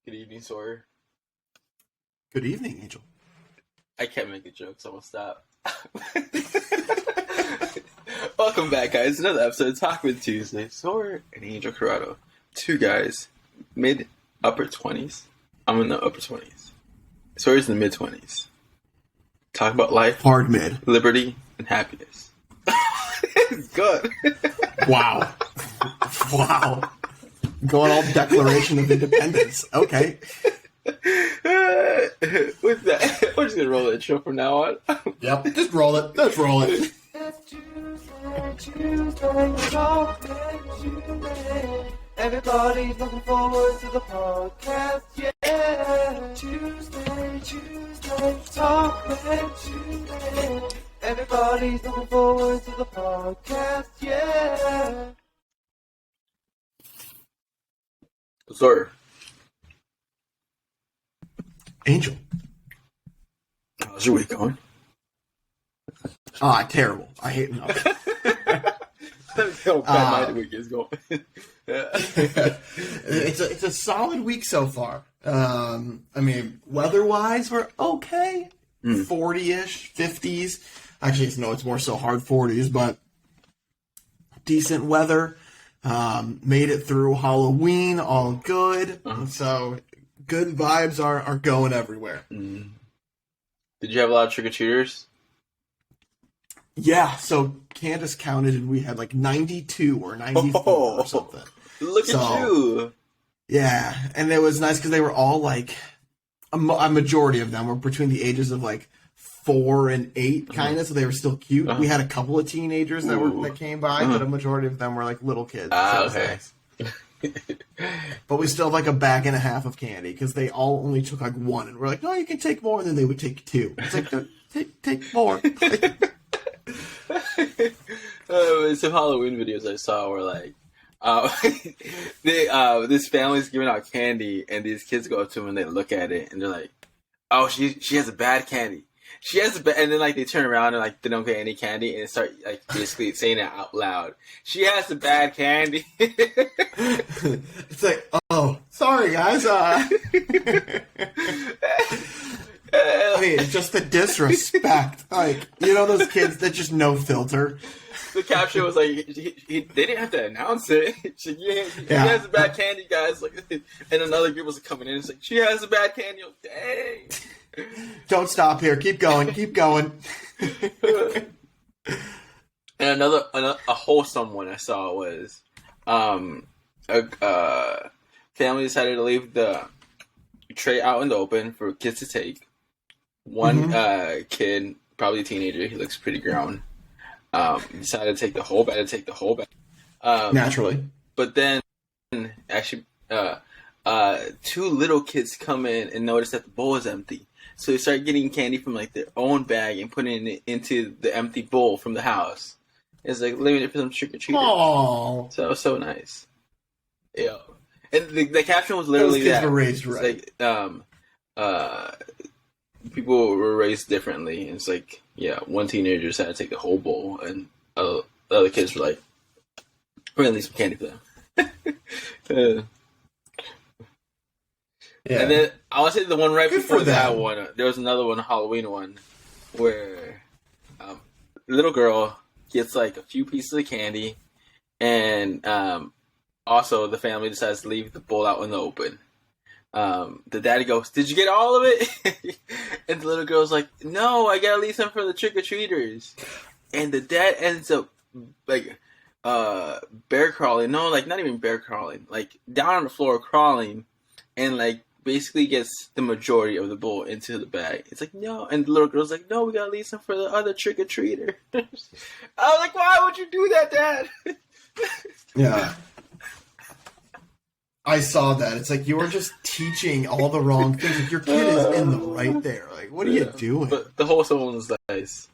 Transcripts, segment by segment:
Good evening, Sawyer. Good evening, Angel. I can't make a joke, so I'm gonna stop. Welcome back, guys. Another episode of Talkmen Tuesday. Sawyer and Angel Corrado. Two guys, mid-upper 20s. I'm in the upper 20s. Sawyer's in the mid-20s. Talk about life, Hard mid. liberty, and happiness. It's good. Wow. Wow. Going all Declaration of Independence. Okay. With that, we're just gonna roll the intro from now on. Yep. Just roll it. Let's roll it. It's Tuesday, Talkmen Tuesday. Everybody's looking forward to the podcast, yeah. Tuesday, Talkmen Tuesday. Everybody's looking forward to the podcast, yeah. Sawyer. Angel. How's your week going? Terrible. I hate no. That's how bad my week is going. It's a solid week so far. I mean, weather-wise, we're okay. 40-ish, 50s. Actually, no, it's more so hard 40s, but decent weather. Made it through Halloween, all good. So good vibes are going everywhere. Did you have a lot of trick-or-treaters? Yeah, so Candace counted and we had like 92 or 94 or something. Look at you. Yeah, and it was nice because they were all like, a majority of them were between the ages of like 4 and 8, kind of, so they were still cute. We had a couple of teenagers that came by, but a majority of them were like little kids. So Okay. nice. But we still have like a bag and a half of candy because they all only took like one, and we're like, no, you can take more, and then they would take 2. It's like, no, take more. Some Halloween videos I saw were like, this family's giving out candy, and these kids go up to them and they look at it, and they're like, "Oh, she has a bad candy. She has a bad," and then like they turn around and like they don't get any candy and start like basically saying it out loud. She has a bad candy. It's like, oh, sorry guys. I mean, just the disrespect. Like, you know, those kids that just no filter. The caption was like, they didn't have to announce it. She has a bad candy, guys. Like, and another group was coming in. It's like, she has a bad candy. Dang. Don't stop here. Keep going. Keep going. And a wholesome one I saw was, a family decided to leave the tray out in the open for kids to take. One kid, probably a teenager, he looks pretty grown. Decided to take the whole bag. Naturally. But then, actually, 2 little kids come in and notice that the bowl is empty. So they start getting candy from like their own bag and putting it into the empty bowl from the house. It's like leaving it for some trick or treaters. Aww. So it was so nice. Yeah. And the caption was literally Those kids that. were raised right. It's like, people were raised differently. It's like, yeah, one teenager decided to take the whole bowl, and the other kids were like, we're going to leave some candy for them. Yeah. And then I want to say the one right Good before for that them. one, there was another one, a Halloween one, where a little girl gets like a few pieces of candy, and also the family decides to leave the bowl out in the open. The daddy goes, "Did you get all of it?" And the little girl's like, "No, I gotta leave some for the trick-or-treaters." And the dad ends up like bear crawling. No, like not even bear crawling, like down on the floor crawling, and like basically gets the majority of the bowl into the bag. It's like, no, and the little girl's like, "No, we gotta leave some for the other trick-or-treater." I was like, "Why would you do that, Dad?" Yeah. I saw that. It's like you were just teaching all the wrong things. Like, your kid is in the right there. Like, what are you doing? But the whole one was nice,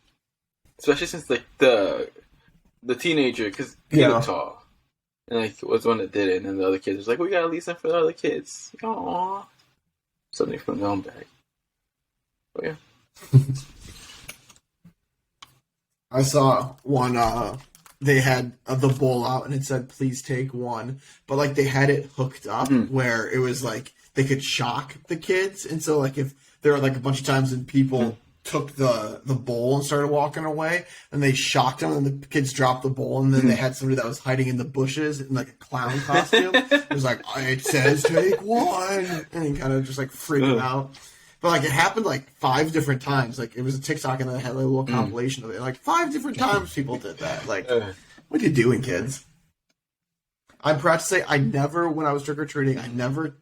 especially since like the teenager, because he looked tall, and like was the one that did it, and then the other kids was like, "We gotta leave some for the other kids." Aww, something from their own bag. But yeah. I saw one they had the bowl out and it said, please take one. But, like, they had it hooked up where it was, like, they could shock the kids. And so, like, if there were, like, a bunch of times when people took the bowl and started walking away, and they shocked them, and the kids dropped the bowl, and then they had somebody that was hiding in the bushes in, like, a clown costume. It was like, it says take one, and he kind of just, like, freaked out. But, like, it happened, like, 5 different times. Like, it was a TikTok, and then I had, like, a little compilation of it. Like, 5 different times people did that. Like, what are you doing, kids? I'm proud to say when I was trick-or-treating, I never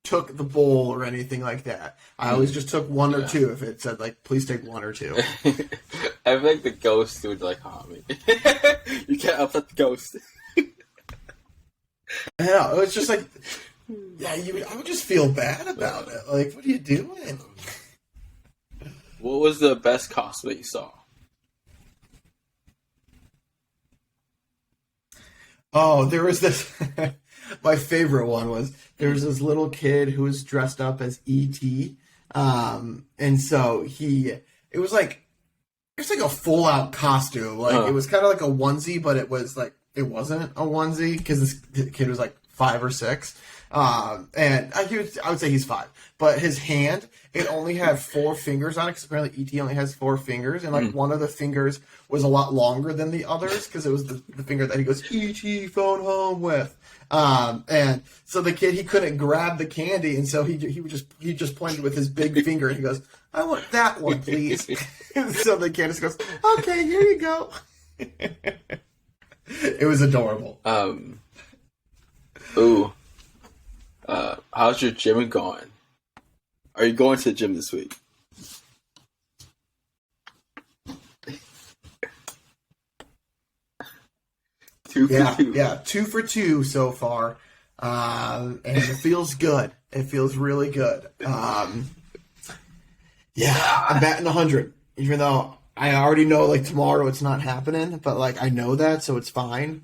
took the bowl or anything like that. I always just took 1 or 2 if it said, like, please take 1 or 2. I feel like the ghost would, like, haunt me. You can't upset the ghost. I know. It was just like, yeah, I would just feel bad about it. Like, what are you doing? What was the best cosplay you saw? Oh, there was this... My favorite one was there was this little kid who was dressed up as E.T. And so it was like a full out costume. Like it was kind of like a onesie, but it wasn't a onesie because this kid was like 5 or 6. And I would say he's 5, but his hand, it only had 4 fingers on it because apparently E.T. only has 4 fingers, and like one of the fingers was a lot longer than the others because it was the finger that he goes E.T. phone home with. And so the kid, he couldn't grab the candy, and so he just pointed with his big finger, and he goes, "I want that one, please." So the kid just goes, "Okay, here you go." It was adorable. How's your gym going? Are you going to the gym this week? Two for 2 so far, and it feels good. It feels really good. I'm batting 100, even though I already know like tomorrow it's not happening, but like I know that, so it's fine.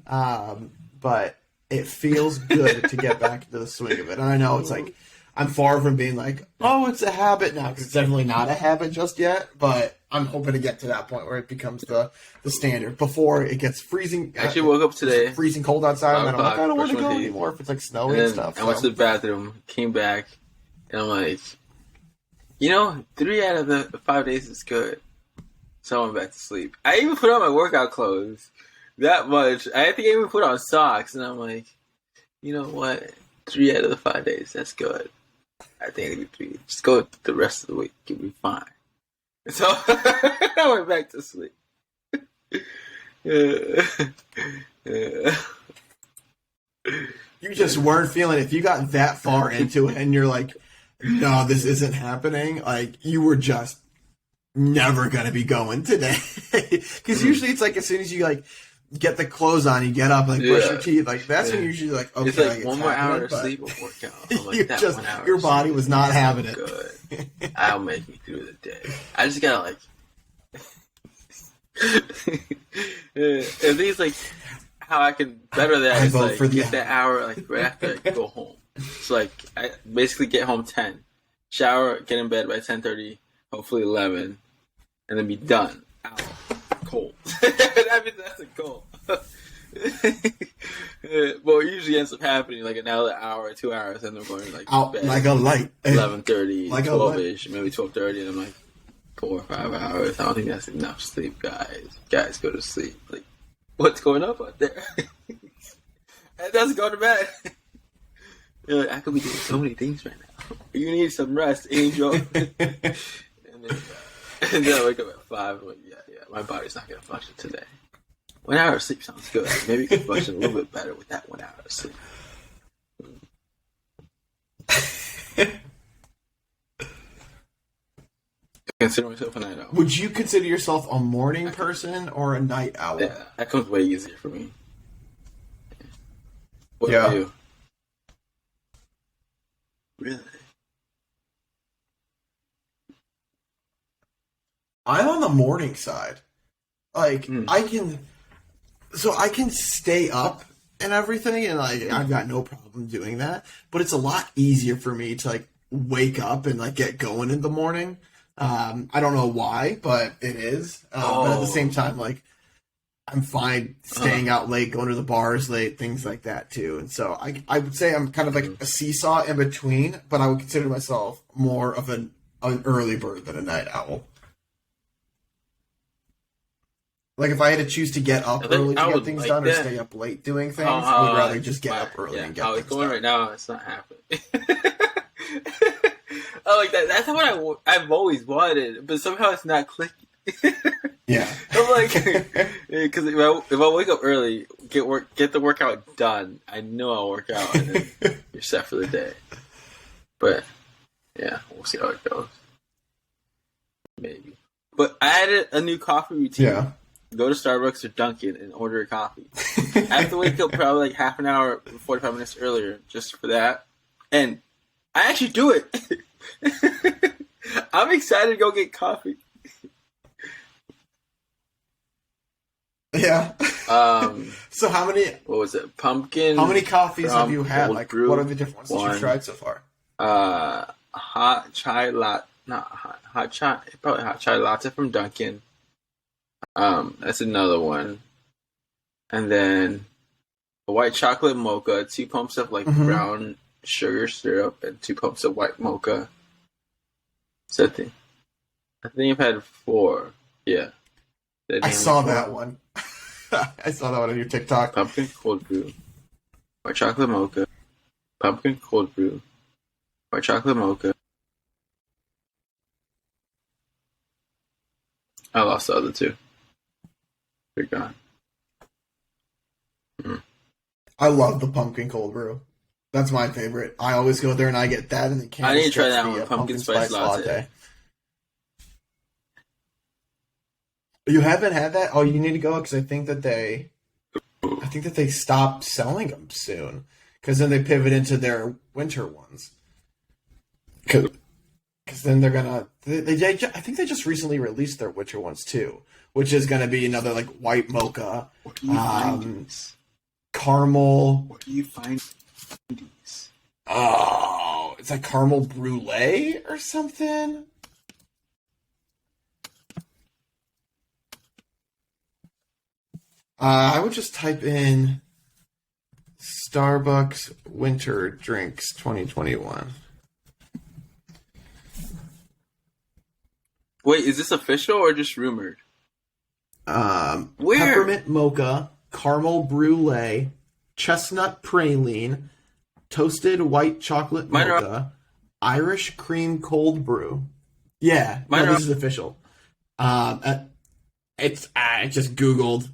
But it feels good to get back into the swing of it, and I know it's like I'm far from being like, oh, it's a habit now, because it's definitely not a habit just yet, but I'm hoping to get to that point where it becomes the standard before it gets freezing. I actually woke up today. Freezing cold outside, and I'm like, I don't want to go anymore if it's like snowy and stuff. I went to the bathroom, came back, and I'm like, 3 out of the 5 days is good. So I went back to sleep. I even put on my workout clothes. That much. I think I even put on socks, and I'm like, you know what? 3 out of the 5 days, that's good. I think it'll be 3. Just go the rest of the week. You'll be fine. So I went back to sleep. You just weren't feeling it. If you got that far into it and you're like, no, this isn't happening, like you were just never going to be going today. Because usually it's like as soon as you like get the clothes on, you get up, like brush your teeth, like that's when you're usually like, okay, it's like one more hour of sleep or workout. I'm like, that 1 hour your body was not having it. Good. I'll make me through the day. I just gotta like. At least like how I can better that is like get that hour like right after I go home. So like I basically get home 10, shower, get in bed by 10:30, hopefully 11, and then be done. Out cold. I mean that's a goal. Well, it usually ends up happening like another hour, 2 hours, and they're going like out bed, like a light, 11:30, like 12ish, maybe 12:30, and I'm like 4 or 5 hours. I don't think that's enough sleep, guys. Guys, go to sleep. Like, what's going on out there? It doesn't go to bed. You're like, I could be doing so many things right now. You need some rest, Angel. and then I wake up at 5. I'm like, yeah, my body's not gonna function today. 1 hour of sleep sounds good. Maybe you can function a little bit better with that 1 hour of sleep. Consider myself a night owl. Would you consider yourself a morning person or a night owl? Yeah, that comes way easier for me. What about you? Really? I'm on the morning side. Like, I can stay up and everything, and like I've got no problem doing that. But it's a lot easier for me to like wake up and like get going in the morning. I don't know why, but it is. But at the same time, like I'm fine staying out late, going to the bars late, things like that too. And so I would say I'm kind of like a seesaw in between, but I would consider myself more of an early bird than a night owl. Like if I had to choose to get up early to get things done or stay up late doing things, I would rather just get up early and get things done. Going right now, it's not happening. Oh, like that. That's what I've always wanted, but somehow it's not clicking. Yeah, I'm like, because if I wake up early, get the workout done, I know I'll work out, and then you're set for the day. But yeah, we'll see how it goes. Maybe. But I added a new coffee routine. Yeah. Go to Starbucks or Dunkin' and order a coffee. I have to wake up probably like half an hour, 45 minutes earlier just for that, and I actually do it. I'm excited to go get coffee. Yeah. So how many? What was it? Pumpkin. How many coffees have you had? Like, what are the different ones that you've tried so far? Hot chai latte. Not hot chai. Probably hot chai latte from Dunkin'. That's another one. And then a white chocolate mocha, 2 pumps of like brown sugar syrup, and 2 pumps of white mocha. So I think I've had 4. Yeah. I saw that one. I saw that one on your TikTok. Pumpkin cold brew, white chocolate mocha, pumpkin cold brew, white chocolate mocha. I lost the other 2. They're gone. I love the pumpkin cold brew. That's my favorite. I always go there and I get that, and then I need to try that one. Pumpkin spice latte. You haven't had that? Oh, you need to go because I think that they stopped selling them soon because then they pivot into their winter ones. Because then they're gonna. I think they just recently released their winter ones too, which is gonna be another like white mocha, caramel. Where do you find these? Oh, it's like caramel brulee or something. I would just type in Starbucks Winter Drinks 2021. Wait, is this official or just rumored? Where? Peppermint mocha, caramel brulee, chestnut praline, toasted white chocolate mocha, Irish cream cold brew. Yeah, this is official. I just Googled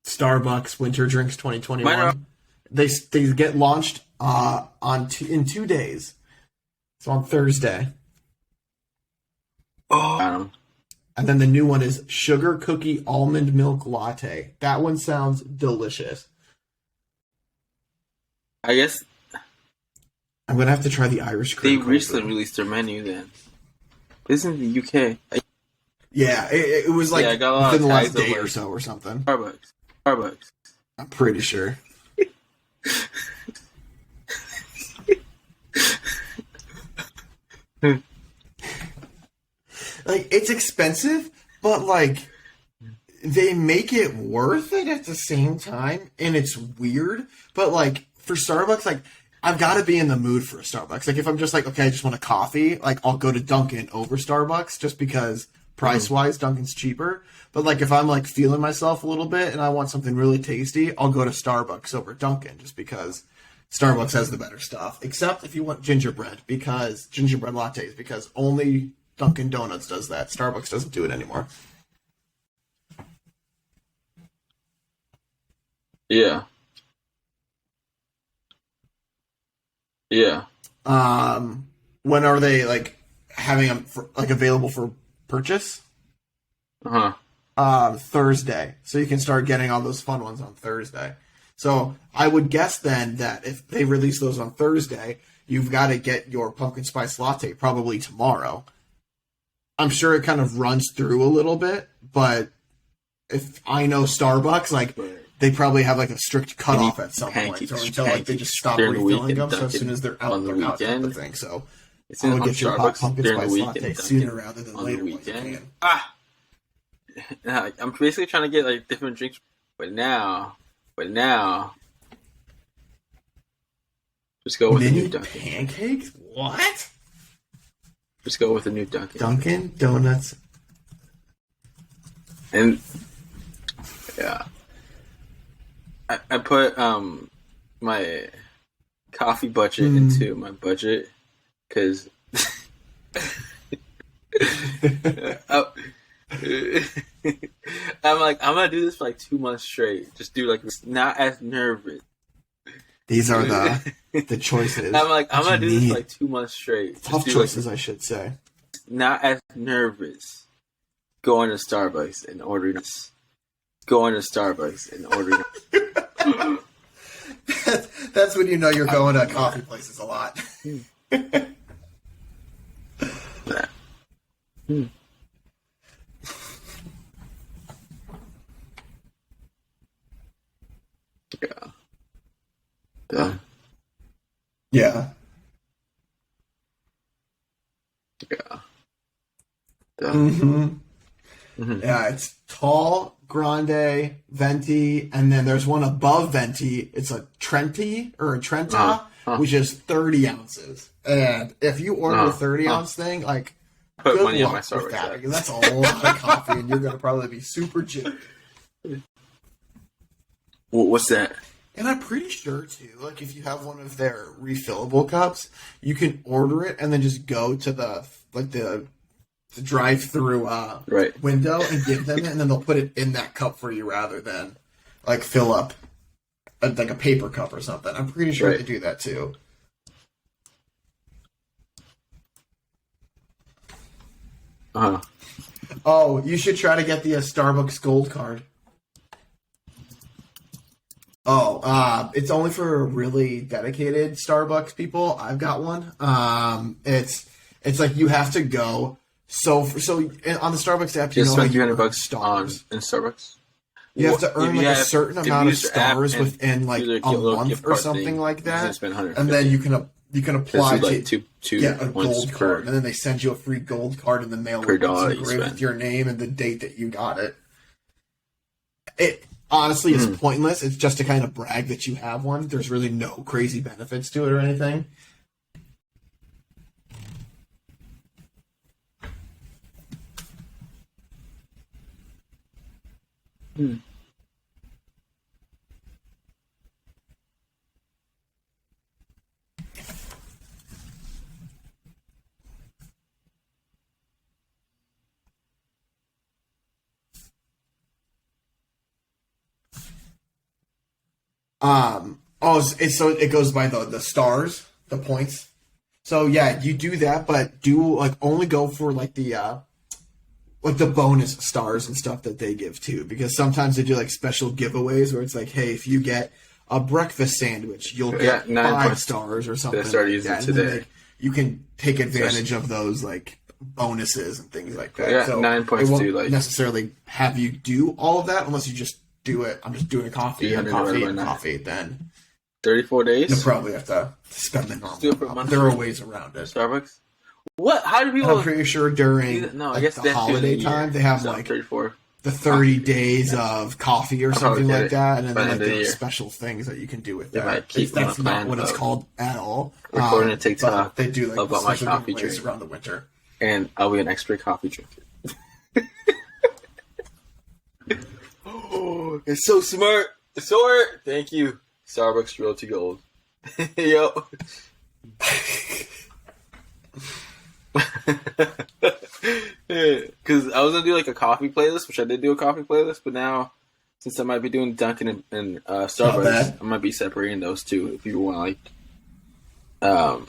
Starbucks Winter Drinks 2021. They get launched in 2 days. So on Thursday. Oh. And then the new one is sugar cookie almond milk latte. That one sounds delicious. I guess I'm gonna have to try the Irish cream. They recently released their menu then. This is in the UK. Yeah, it was like within the last day or so or something. Starbucks. I'm pretty sure. Like, it's expensive, but like they make it worth it at the same time, and it's weird. But like for Starbucks, like I've got to be in the mood for a Starbucks. Like if I'm just like, okay, I just want a coffee, like I'll go to Dunkin' over Starbucks just because price-wise, Dunkin's cheaper. But like if I'm like feeling myself a little bit and I want something really tasty, I'll go to Starbucks over Dunkin' just because Starbucks has the better stuff. Except if you want gingerbread lattes, because only Dunkin' Donuts does that. Starbucks doesn't do it anymore. Yeah. When are they like having them available for purchase? Thursday. So you can start getting all those fun ones on Thursday. So I would guess then that if they release those on Thursday, you've got to get your pumpkin spice latte probably tomorrow. I'm sure it kind of runs through a little bit, but if I know Starbucks, like they probably have like a strict cutoff at some point, or until like they just stop refilling them. So as soon as they're out, they're out type of thing. So I would get your hot pumpkin spice latte sooner rather than later when you can. I'm basically trying to get like different drinks but now, just go with the new Mini Dunkin'. pancakes? What? Just go with the new Dunkin'. Dunkin' Donuts. And yeah, I put my coffee budget into my budget because I'm like, I'm gonna do this for like 2 months straight. Just do like not as nervous. These are the choices. I'm like, I'm gonna do this need. for like 2 months straight. Tough choices, I should say. Not as nervous. Going to Starbucks and ordering this. Going to Starbucks and ordering. That's when you know you're going to coffee places a lot. Yeah. Done. Yeah. Yeah. Done. Yeah, it's tall, grande, venti, and then there's one above venti. It's a Trenti or a Trenta, which is 30 ounces. And if you order a 30-ounce thing, like, Put good money on my luck with Starbucks that, app. because that's a lot of coffee, and you're going to probably be super jittery. What's that? And I'm pretty sure, too, like, if you have one of their refillable cups, you can order it and then just go to the drive-through Right. window and give them it, and then they'll put it in that cup for you rather than, like, fill up, like, a paper cup or something. I'm pretty sure Right. they do that, too. Uh-huh. Oh, you should try to get the Starbucks Gold card. Oh, it's only for really dedicated Starbucks people. I've got one. It's like you have to go. So on the Starbucks app, you Just know, spend like, $300 stars. in Starbucks. You have to If earn you like a have- certain if you amount of use your app stars and within like do their a cute little month gift or card something thing, like you're gonna that, spend and then $150. you can apply This is to like two get a points gold card, and then they send you a free gold card in the mail per with dollar it's you engraved spend. with your name and the date that you got it. It honestly is pointless. It's just to kind of brag that you have one. There's really no crazy benefits to it or anything. So it goes by the stars, the points. So yeah, you do that, but do like only go for like the bonus stars and stuff that they give too, because sometimes they do like special giveaways where it's like, hey, if you get a breakfast sandwich, you'll get 9 5 points. stars or something. They started like using that. today. And then you can take advantage of those like bonuses and things like that. Yeah, so 9 points it won't do, like- necessarily have you do all of that unless you just do it. I'm just doing a coffee, and 300 coffee, divided and by 9. coffee. Then 34 you'll days? probably have to spend the normal. do it for a amount. month. There are ways around it. Starbucks? What? How do And people... I'm pretty sure during No, I like, guess the that's holiday during the year. time they have So, like 34. the 30 days of coffee or something get like it that, and then by the like end of the there's year. special things that you can do with They that. might keep That's on a not plan what it's of called at all. recording a but TikTok they do like about my special coffee giveaways drink. around the winter. And I'll be an expert coffee drinker. Oh, it's so smart. It's smart. Thank you. Starbucks Royalty Gold. Yo. Because I was going to do like a coffee playlist, which I did do a coffee playlist, but now since I might be doing Dunkin' and Starbucks, bad. I might be separating those two if you want to like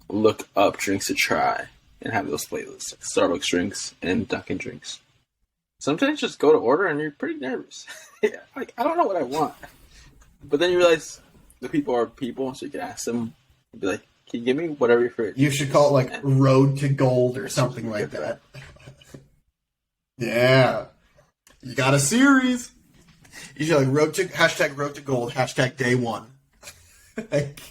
look up drinks to try and have those playlists, like Starbucks drinks and Dunkin' drinks. Sometimes just go to order and you're pretty nervous. Yeah, like I don't know what I want, but then you realize the people are people, so you can ask them, be like, "Can you give me whatever your fridge?" You should call it like Road to Gold or something like that. Yeah, you got a series. You should like Road to Gold #day 1. Like,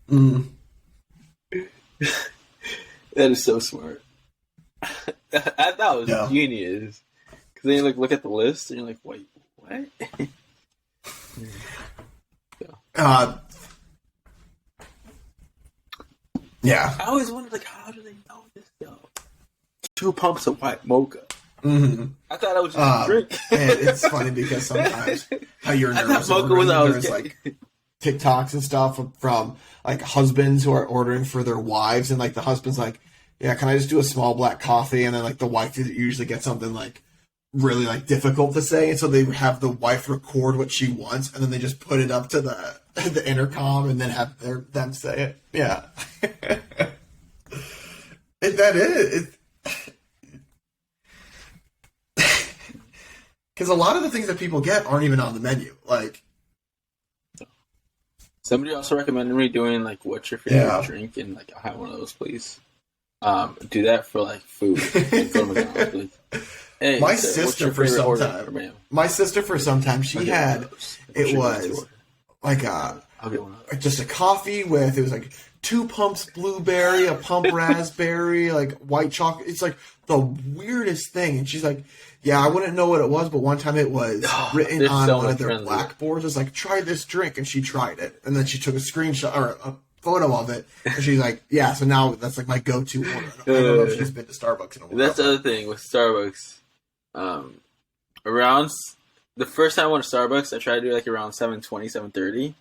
Mm. That is so smart. I thought it was genius. Because then you look at the list and you're like, wait, what? Yeah. I always wondered, how do they know this though? 2 pumps of white mocha. Mm-hmm. I thought I was just a drink. And it's funny because sometimes how you're nervous mocha was there's like TikToks and stuff from like husbands who are ordering for their wives, and like the husband's like, yeah, can I just do a small black coffee? And then like the wife usually gets something like really like difficult to say, and so they have the wife record what she wants, and then they just put it up to the intercom, and then have them say it. Yeah, that is. Because a lot of the things that people get aren't even on the menu. Like, somebody also recommended me doing like, what's your favorite drink, and like, I'll have one of those, please. Do that for like food. Hey, my sister for some time, she had it was like just a coffee with, it was like 2 pumps blueberry, a pump raspberry, like white chocolate. It's like the weirdest thing, and she's like, yeah, I wouldn't know what it was, but one time it was written on one of their blackboards. It's like, try this drink, and she tried it, and then she took a screenshot or a photo of it, and she's like, yeah, so now that's like my go-to order. I don't know if she's been to Starbucks in a while. That's the other thing with Starbucks. Around the first time I went to Starbucks, I tried to do like around 7:20, 7:30.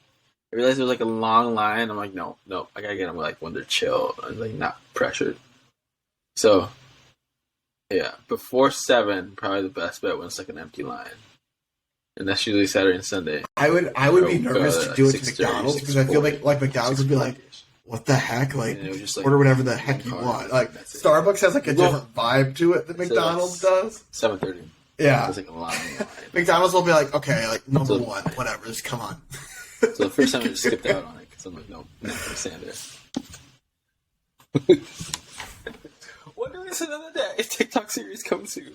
I realized there was like a long line. I'm like, no, I gotta get them like when they're chill and like not pressured. So, yeah, before 7, probably the best bet when it's like an empty line, and that's usually Saturday and Sunday. I would be nervous to do it to McDonald's, because I feel like McDonald's would be like, what the heck? Like, just, like, order whatever the heck you want. Like, Starbucks has like a different vibe to it than McDonald's does. 7:30. Yeah. It's like a long line. McDonald's will be like, okay, like number 1, whatever, just come on. So the first time I just skipped out on it because I'm like, no, I'm not going to stand there. What do we say another day? TikTok series coming soon.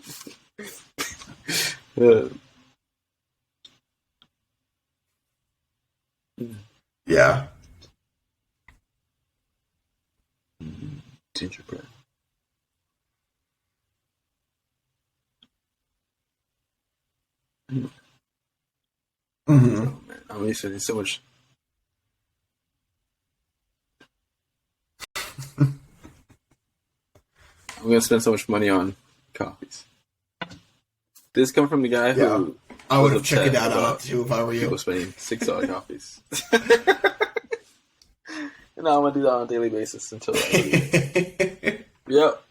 Yeah. Gingerbread. Mm-hmm. Oh, man. I'm used to this so much. I'm gonna spend so much money on coffees. This come from the guy who I would have checked it out too if I were you. People spending $6 coffees. And now I'm gonna do that on a daily basis until Yep.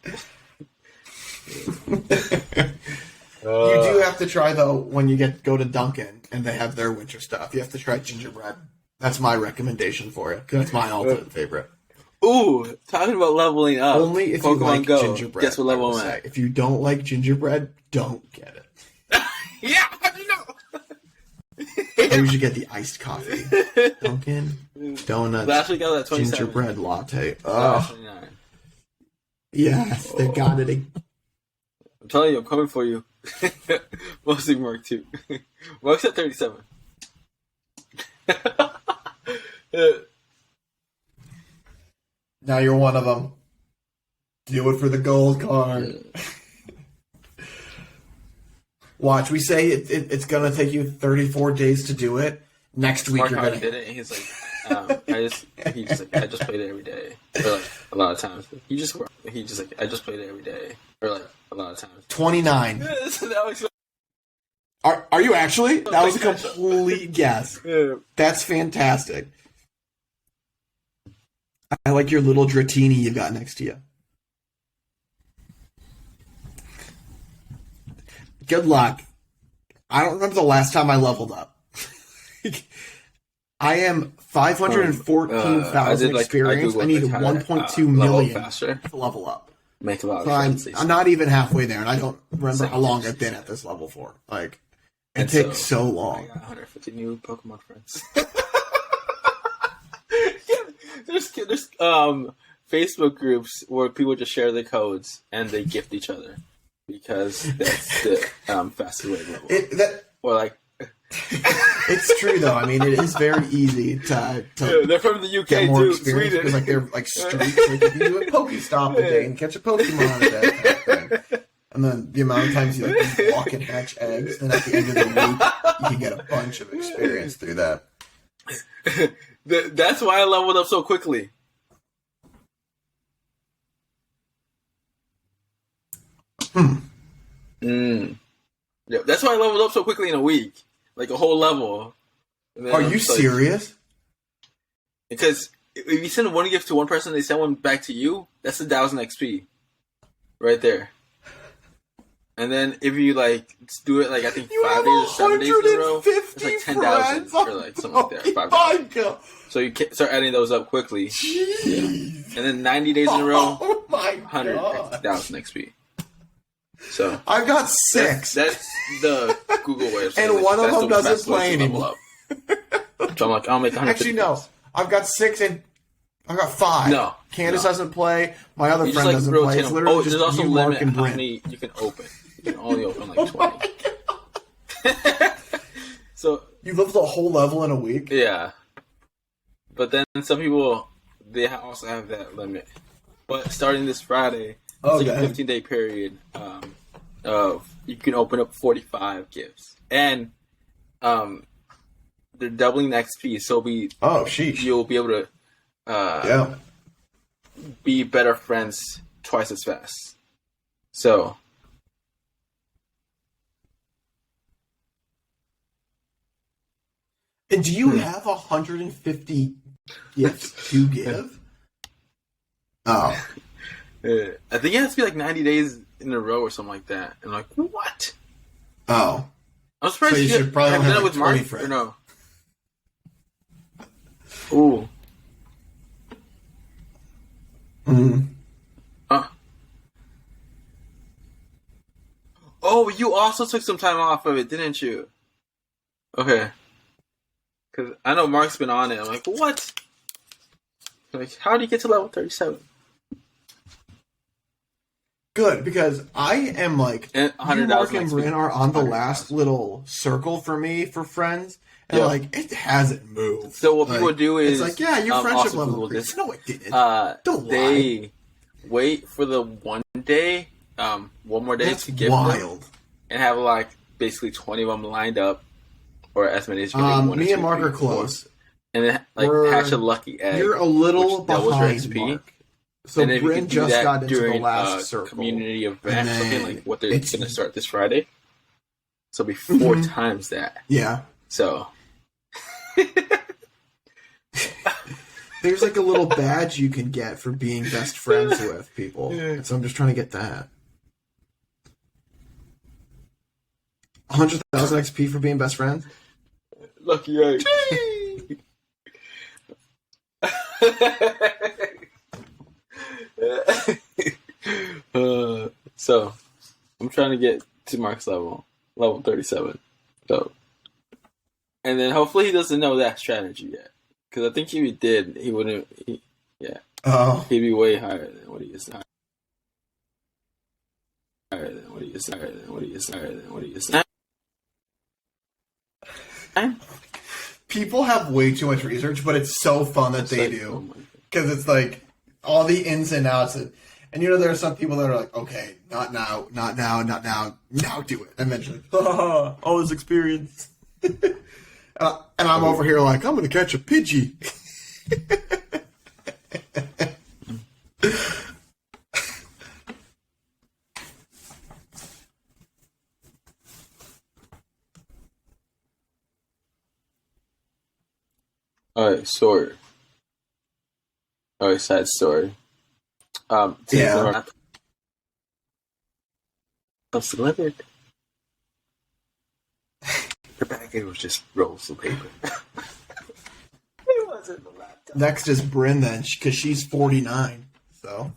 You do have to try though when you go to Dunkin' and they have their winter stuff. You have to try gingerbread. That's my recommendation for you. That's my ultimate favorite. Ooh, talking about leveling up. Only if Pokemon you like Go. gingerbread. Guess what level I'm at? If you don't like gingerbread, don't get it. Yeah, how do you know? I usually get the iced coffee. Dunkin' Donuts. Last week I was at 27. Gingerbread latte. Oh. 29. Yes, they got it. I'm telling you, I'm coming for you. Mostly Mark too. Mark's at 37. Now you're one of them. Do it for the gold card. Watch, we say it's going to take you 34 days to do it. Next week you're going to... did it, and he's like, I just played it every day. Or like, a lot of times. I just played it every day. Or like, a lot of times. 29. Are you actually? That was a complete guess. Yeah. That's fantastic. I like your little Dratini you got next to you. Good luck. I don't remember the last time I leveled up. I am 514,000 experience. I need 1.2 million to level up. Make a lot of friends. I'm not even halfway there, and I don't remember how long I've been at this level for. Like, it takes so long. I got 150 new Pokemon friends. There's Facebook groups where people just share the codes and they gift each other because that's the fastest way to level. Or like It's true though. I mean, it is very easy to They're from the UK get more too, experience Sweden. because like they're like streaks. Like if you do a Pokestop a day and catch a Pokemon a day, kind of thing. And then the amount of times you like walk and hatch eggs, then at the end of the week you can get a bunch of experience through that. That's why I leveled up so quickly. Yeah, that's why I leveled up so quickly in a week, like a whole level. Are you serious? Because if you send one gift to one person, they send one back to you. That's 1,000 XP, right there. And then if you like do it like I think 5 days or 7 days in a row, it's like 10,000 or like something like that. 5,000. So you can start adding those up quickly. Jeez. And then 90 days in a row, Oh my 100,000 XP. So I've got 6. That's the Google way of saying And one of that's them the doesn't best way play to level anymore. up. So I'm like, I'll make 150. Actually, no. I've got 6 and I've got 5. No. Candace doesn't play. My other You friend just, doesn't like, play. rotate It's them. literally Oh, just there's also a you, Mark, limit and how Brent. many you can open. You can only open like 20. Oh my God. So You lived a whole level in a week? yeah, but then some people they also have that limit. But starting this Friday, it's like a 15-day period of you can open up 45 gifts, and they're doubling the XP. So you'll be able to be better friends twice as fast. So. And do you have 150 gifts to give? Oh. I think it has to be like 90 days in a row or something like that. And I'm like, what? Oh. I'm surprised So you should probably have have done it like with Mark 20 friends. or no? Ooh. Oh, you also took some time off of it, didn't you? Okay. Because I know Mark's been on it. I'm like, what? Like, how do you get to level 37? Good, because I am like, And you, 100,000 Mark, and XP. Bryn are on the 100,000. last little circle for me for friends, and Yeah. like, it hasn't moved. So what Like, people do is... it's like, yeah, your friendship also level Google increased. this. No, it didn't. Don't They wait for the one day, one more day That's to give them, wild. and have like basically 20 of them lined up, or as many as you can. Maybe 1 or Me 2, and Mark 3, are 4. close. And then like We're- hatch a lucky egg. You're a little which doubles your behind XP. Mark. So And if you Bryn could do just that got into the during last circle. community event, And something then like what they're going it's- to start this Friday. So it'll be 4 times that. Yeah. So There's like a little badge you can get for being best friends with people. And so I'm just trying to get that. 100,000 XP for being best friends? lucky egg. So I'm trying to get to Mark's level 37. So, and then hopefully he doesn't know that strategy yet, because I think if he did, he wouldn't. Oh. He'd be way higher than what he is now. Higher than what he is. Higher than what he is. Higher than what he is now. People have way too much research, but it's so fun that they do. Because it's like all the ins and outs. And you know, there are some people that are like, okay, not now, not now, not now, now do it. And then you're like, all this experience. And I'm over here like, I'm going to catch a Pidgey. Alright, sword. Alright, sad story. Yeah. Was delivered. The package was just rolls of paper. It wasn't the laptop. Next is Bryn then, because she's 49. So.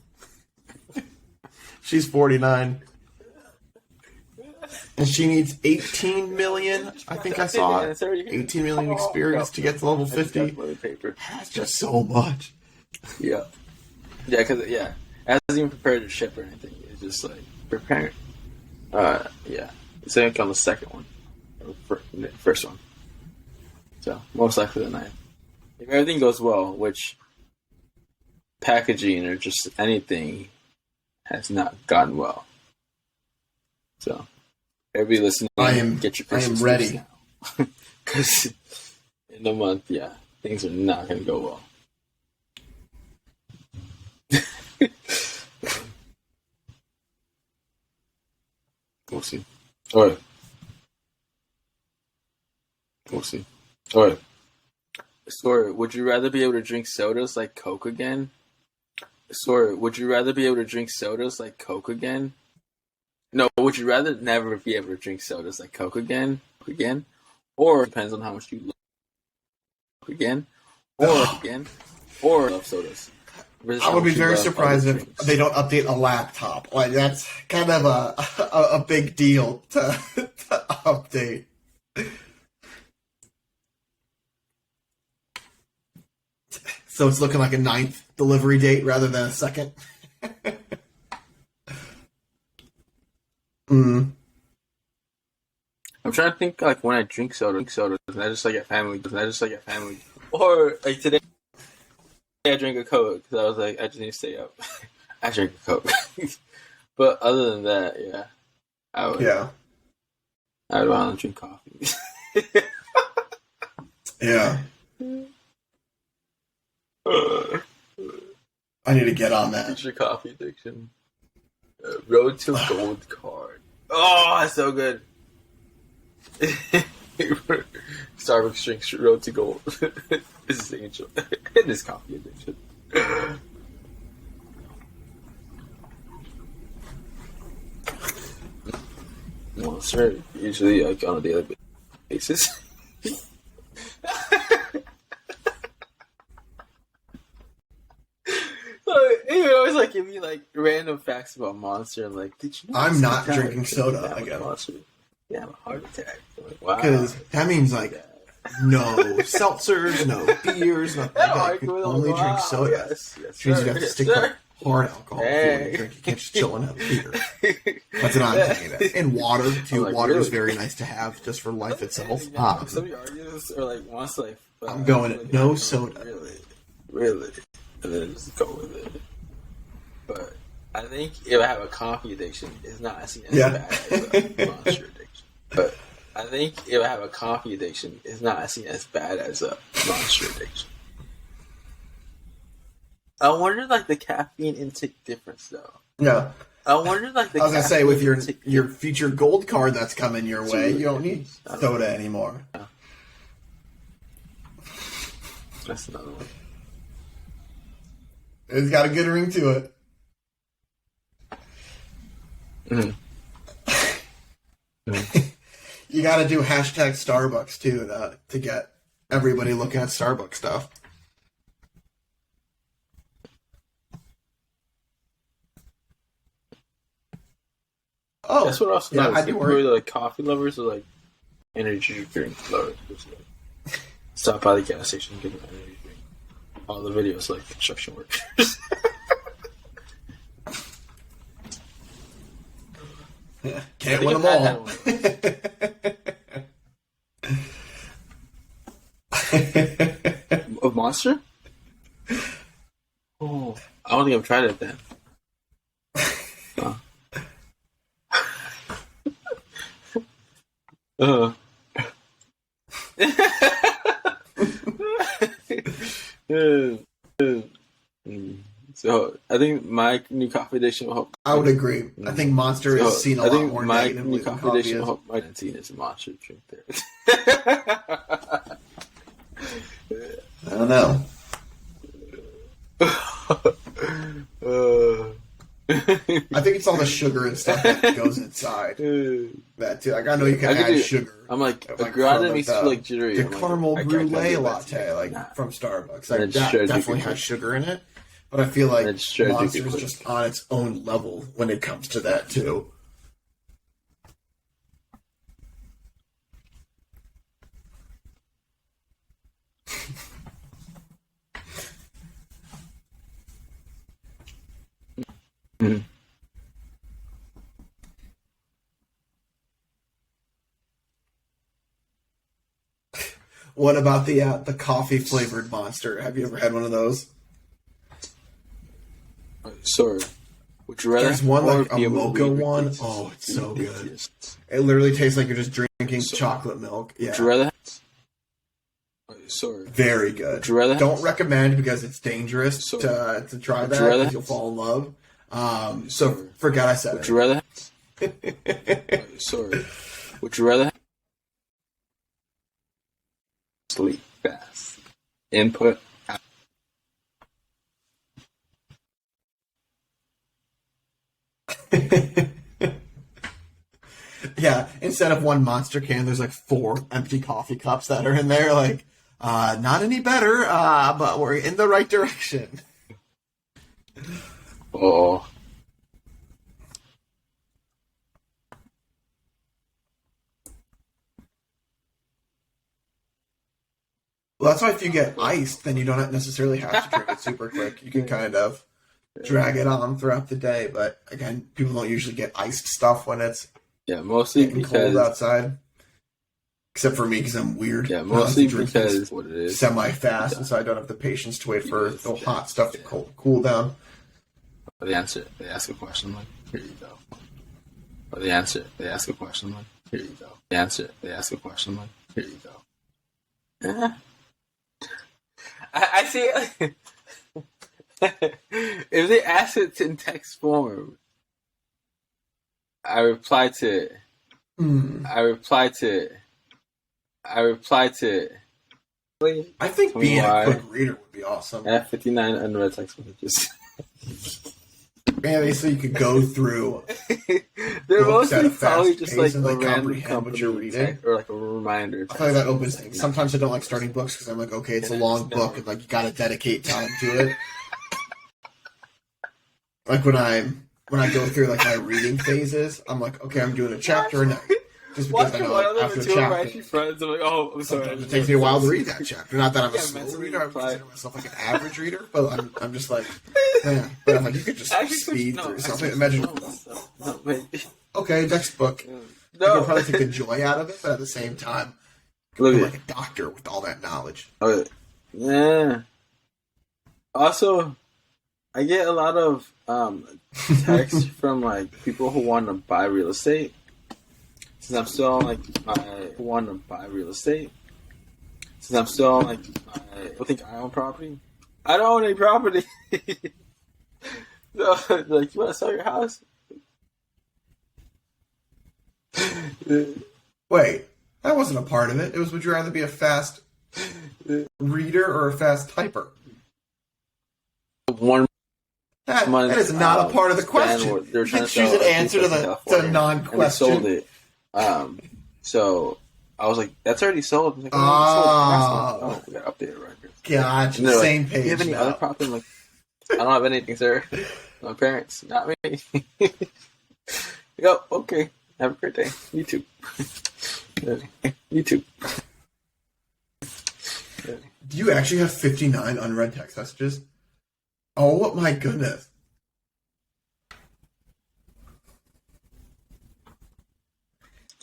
She's 49. And she needs 18 million, I think I saw it. 18 million experience to get to level 50. That's just so much. Yeah. Yeah, because, it hasn't even prepared to ship or anything. It's just like, preparing. Yeah. It's going to come the second one. First one. So most likely the 9th. If everything goes well, which packaging or just anything has not gone well. So everybody listening, get your Christmas ready now. Because in a month, things are not going to go well. We'll see. All right. We'll see. All right. Score, would you rather be able to drink sodas like Coke again? Score, would you rather be able to drink sodas like Coke again? No, would you rather never be able to drink sodas like Coke again? Or it depends on how much you love again. Or love sodas. I would be very surprised if they don't update a laptop. Like, that's kind of a big deal to update. So it's looking like a 9th delivery date rather than a 2nd. I'm trying to think, like, when I drink soda, and I just like at family, or like today I drank a Coke because I was like, I just need to stay up. I drank a Coke. But other than that, I would want to drink coffee. Yeah. I need to get on that. Future coffee addiction. Road to Gold card. Oh, that's so good. Starbucks drinks Road to Gold. This is Angel. This coffee addiction. Well, sir, usually like on a daily basis. You always like give me like random facts about Monster and like, did you know I'm not drinking soda again. Monster? Yeah, I have a heart attack. Like, wow. Because that means like no seltzers, no beers, nothing like that. You can only drink soda. Yes, which means you have to stick to hard alcohol before you drink. You can't just chill and have beer. That's what I'm thinking of. And water too. Like, water really? is very nice to have just for life itself. Somebody argues or like wants like. I'm going like, no soda. Really, and then just go with it. But I think if I have a coffee addiction, it's not seen as bad as a Monster addiction. But I think if I have a coffee addiction, it's not seen as bad as a Monster addiction. I wonder, like, the caffeine intake difference, though. Yeah. I wonder, like, the I was going to say, with your future gold card that's coming your way, you don't need soda anymore. Yeah. That's another one. It's got a good ring to it. You got to do hashtag Starbucks, too, to get everybody looking at Starbucks stuff. Oh, that's what also yeah, knows. I do People worry. are like coffee lovers or like energy drink lovers. Stop by the gas station and get an energy drink. All the videos like construction workers. Yeah, can't win them all. A Monster? Oh, I don't think I've tried it then. So I think my new coffee addiction will help. I would agree. I think Monster is seen a lot more my negatively new than coffee coffee addiction is. will help. My team is a Monster drink there. I don't know. I think it's all the sugar and stuff that goes inside that too. Like I know you can add sugar. I'm like, a from, grande makes me feel like jittery. the caramel brulee latte, from Starbucks. Like that definitely has sugar in it. But I feel like Monster is just on its own level when it comes to that too. What about the coffee flavored Monster? Have you ever had one of those? Sorry. Would you rather? There's one like a be able to mocha read one. repeats? Oh, it's so good. Yes. It literally tastes like you're just drinking chocolate milk. Yeah. Would you rather? Sorry. Very good. Would you rather? Don't recommend because it's dangerous to try Would that. you rather? 'Cause you'll fall in love. So forget I said Would it. you rather? Sorry. Would you rather? Sleep fast. Input. Yeah, instead of one Monster can, there's like 4 empty coffee cups that are in there. Like, not any better, but we're in the right direction. Oh. Well, that's why if you get iced, then you don't necessarily have to drink it super quick. You can kind of drag it on throughout the day. But again, people don't usually get iced stuff when it's Mostly getting because cold outside. Except for me, because I'm weird. Yeah, mostly drink because what it is semi-fast, and so I don't have the patience to wait for the hot stuff to cool down. They ask a question like, here you go. Or they ask a question like, here you go. They ask a question like, here you go. I see. If they ask it in text form, I reply to it. I think being a quick reader would be awesome. I have 59 unread text messages. Maybe so you could go through. They're books at mostly a fast probably just pace like and, a like, random comprehend what you're company reading. text or like a reminder. I feel like that opens things. Sometimes I don't like starting books because I'm like, okay, it's a long book and like you got to dedicate time to it. Like when I go through like my reading phases, I'm like, okay, I'm doing a chapter a night. Just because I know like, after a chapter, friends, I'm like, oh, I'm sorry. sometimes it takes me a while to read that chapter. Not that I'm a slow reader. I consider myself like an average reader, but I'm just like, man. But I'm like, you could just speed through something. Imagine, okay, next book. I could probably take the joy out of it, but at the same time, I'm like a doctor with all that knowledge. Yeah. Also, I get a lot of texts from like people who want to buy real estate. Since I'm still on like my want to buy real estate. Since I'm still on like I think I own property. I don't own any property. So, like, you want to sell your house? Wait, that wasn't a part of it. It was, would you rather be a fast reader or a fast typer? That is not a part of the question. You can choose an answer to the non-question. And they sold it. So I was like, that's already sold. I was like, oh, we got to update it record. Gotcha. Same Like, page. Do you have any other property? I'm like, I don't have anything, sir. My parents, not me. You go, okay. Have a great day. You too. You too. Do you actually have 59 unread text messages? Oh my goodness.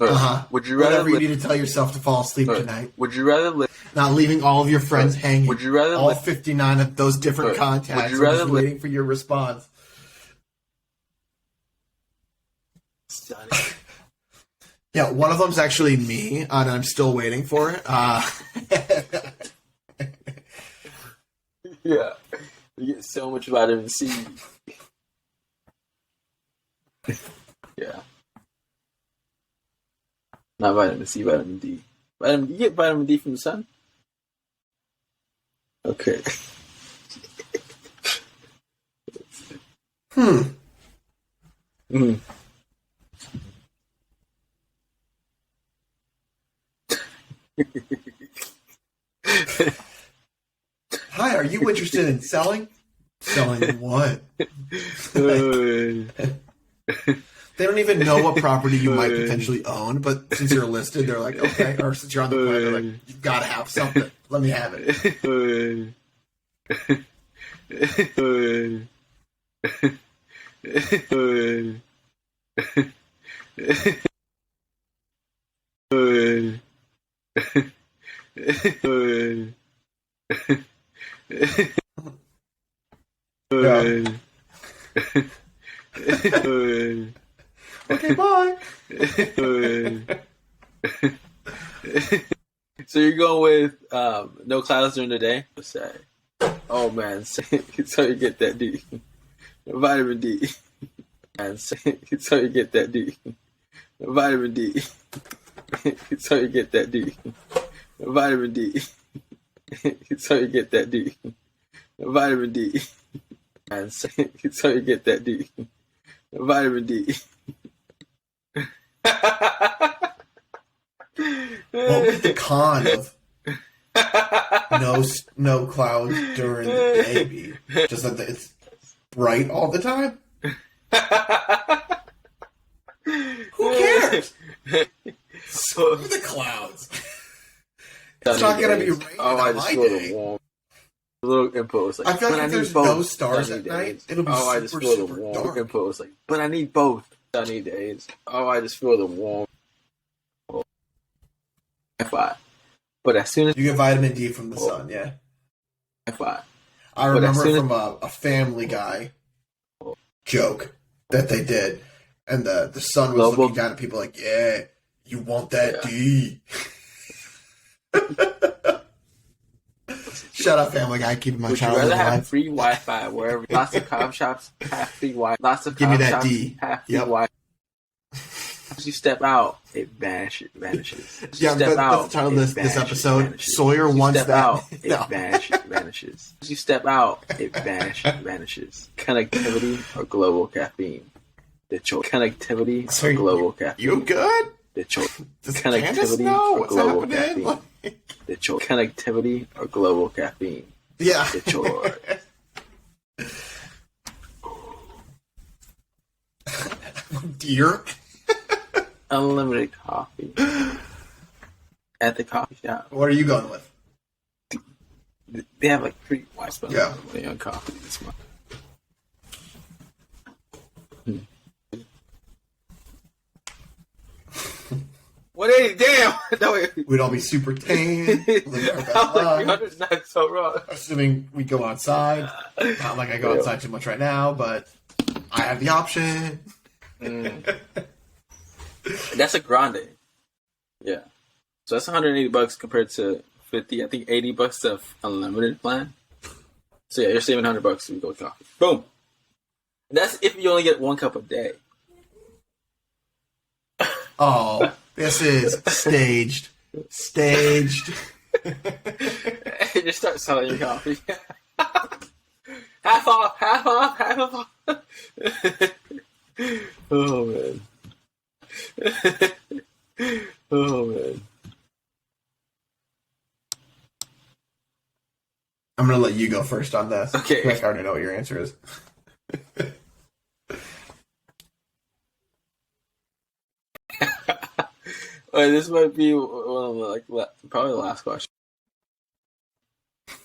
Would you rather whatever you need to tell yourself to fall asleep tonight? Would you rather live? Not leaving all of your friends hanging. Would you rather all 59 of those different contacts? Would you rather waiting for your response? Yeah, one of them's actually me, and I'm still waiting for it. Yeah, you get so much vitamin C. Yeah, not vitamin C, vitamin D. You get vitamin D from the sun. Okay. Hi, are you interested in selling? Selling what? They don't even know what property you might potentially own, but since you're listed, they're like, okay, or since you're on the plan, they're like, you've got to have something. Let me have it. Yeah. Okay, bye. So you're going with no clouds during the day? Say, oh man, so you get that D, vitamin D. Man, so you get that D, vitamin D. So you get that D, vitamin D. So you get that D, vitamin D. Man, so you get that D, vitamin D. What would the con of no clouds during the day be? Just that it's bright all the time? Who cares? Screw the clouds. It's not going to be raining on my day. A little impulse. Like, I feel like if there's no stars at night, it'll be super dark. Impulse. Like, but I need both. I need days. Oh, I just feel the warm. F5. But as soon as you get vitamin D from the sun, yeah. F5. I remember from a Family Guy joke that they did, and the sun was looking down at people like, "Yeah, you want that D." Shut up, Family Guy. Keeping my child alive. Would you rather have free Wi-Fi wherever? Lots of coffee shops have free Wi-Fi. Lots of give me that shops D. Have free Wi-Fi. As you step out, it vanishes. Yeah, that's the title of this episode. Vanishes. Sawyer wants that. Out, it vanishes. As you step out, it vanishes. Connectivity or global caffeine? The choice. Connectivity or global caffeine? You good? The choice. Does Candace know what's happening? Caffeine? The choice. Connectivity or global caffeine? Yeah. The choice. Dear. Unlimited coffee at the coffee shop. What are you going with? They have like free Wi-Fi on coffee this month. What is damn? No, we'd all be super tame. That's not so wrong. Assuming we go outside. Not like I go outside too much right now, but I have the option. That's a grande. Yeah. So that's $180 compared to 50. I think $80 to unlimited plan. So yeah, you're saving $100 if you go with coffee. Boom. And that's if you only get one cup a day. Oh, this is staged. Staged. You just start selling your coffee. Half off. Oh man. Oh man. I'm gonna let you go first on this. Okay. I already know what your answer is. This might be one of the, probably the last question.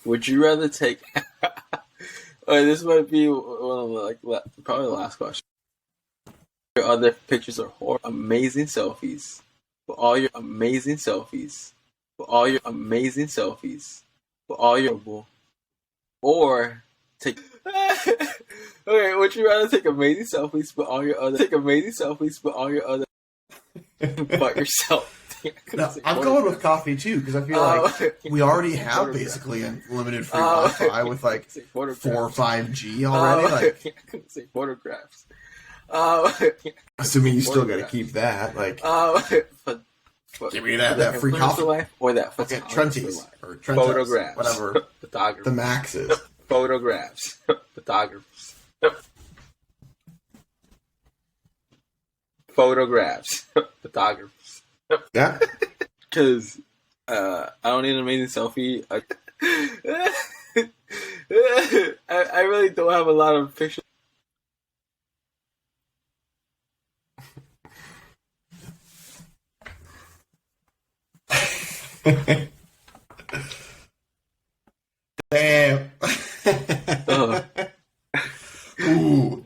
Would you rather take? This might be one of the, probably the last question. Your other pictures are horrible. Amazing selfies. For all your amazing selfies. For all your amazing selfies. For all your or take. Okay, would you rather take amazing selfies but all your other but yourself? No, I'm going with coffee too because I feel like we already have basically unlimited free Wi-Fi with like 4 or 5G already. I couldn't say photographs. Assuming you still got to keep that, like. Give me that free coffee life or that Trenties or Trentos, photographs, whatever the max is. Photographs, photographers. Photographs, photographers. Yeah, because I don't need an amazing selfie. I really don't have a lot of pictures. Damn. Ooh.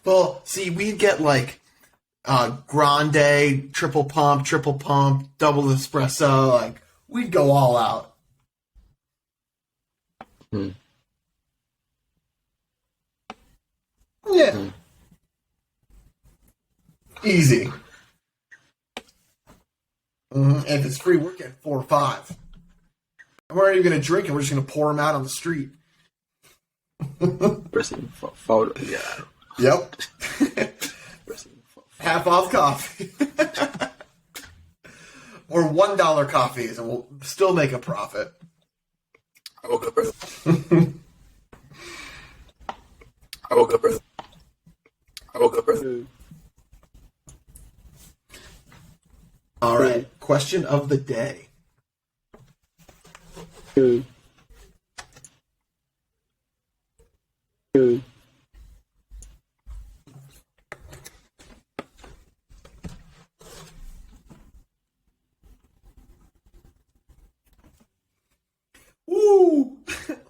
Well, see, we'd get like grande, triple pump, double espresso, like we'd go all out. Yeah. Easy. And if it's free, we're getting 4 or 5. And we're not even going to drink it. We're just going to pour them out on the street. Photo. Yeah. Yep. Half off coffee. Or $1 coffees, and we'll still make a profit. I woke up early. I woke up early. All right. Question of the day. Woo!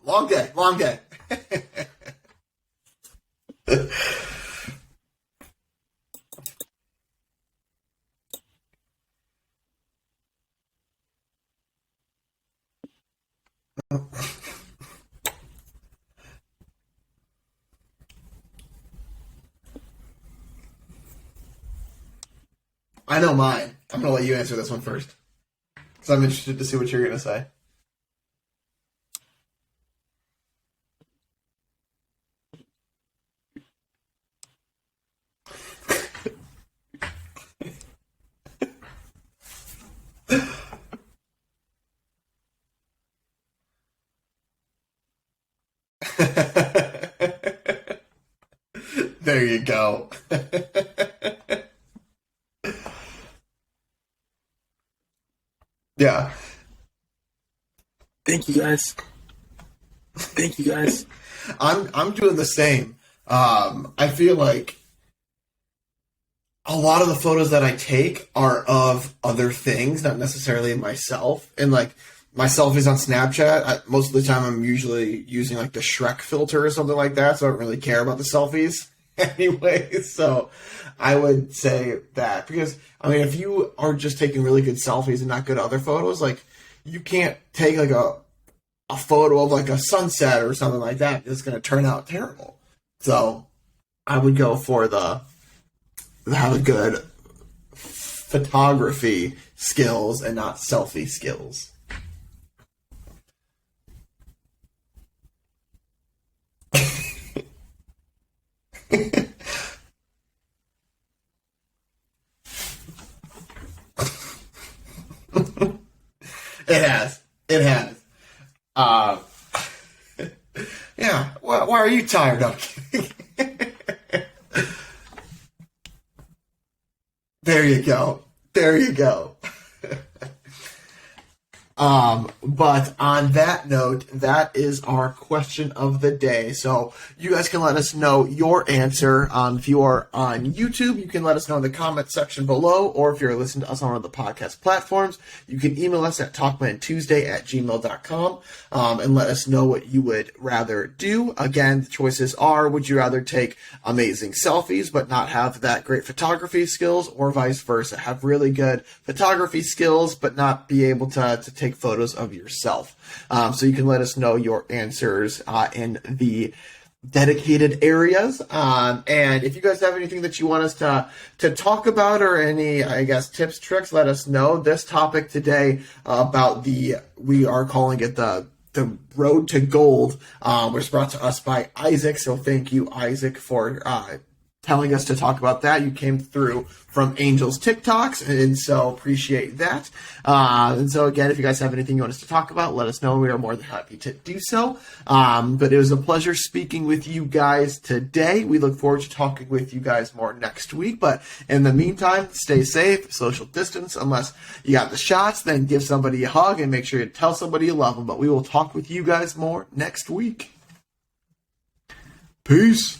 Long day. I know mine. I'm going to let you answer this one first. Because I'm interested to see what you're going to say. There you go. Yeah. Thank you guys. I'm doing the same. I feel like a lot of the photos that I take are of other things, not necessarily myself. And like my selfies on Snapchat, most of the time I'm usually using like the Shrek filter or something like that, so I don't really care about the selfies anyway. So I would say that because I mean, if you are just taking really good selfies and not good other photos, like you can't take like a photo of like a sunset or something like that. It's going to turn out terrible. So I would go for have a good photography skills and not selfie skills. It has. Yeah. Why are you tired? I'm kidding. There you go. But on that note, that is our question of the day. So you guys can let us know your answer. If you are on YouTube, you can let us know in the comment section below, or if you're listening to us on one of the podcast platforms, you can email us at talkmentuesday@gmail.com, and let us know what you would rather do. Again, the choices are, would you rather take amazing selfies but not have that great photography skills, or vice versa, have really good photography skills but not be able to take photos of yourself. So you can let us know your answers in the dedicated areas. And if you guys have anything that you want us to talk about, or any, I guess, tips, tricks, let us know. This topic today about we are calling it the road to gold, was brought to us by Isaac. So thank you, Isaac, for telling us to talk about that. You came through from Angel's TikToks, and so appreciate that. And so again, if you guys have anything you want us to talk about, let us know. We are more than happy to do so. But it was a pleasure speaking with you guys today. We look forward to talking with you guys more next week. But in the meantime, stay safe, social distance. Unless you got the shots, then give somebody a hug and make sure you tell somebody you love them. But we will talk with you guys more next week. Peace.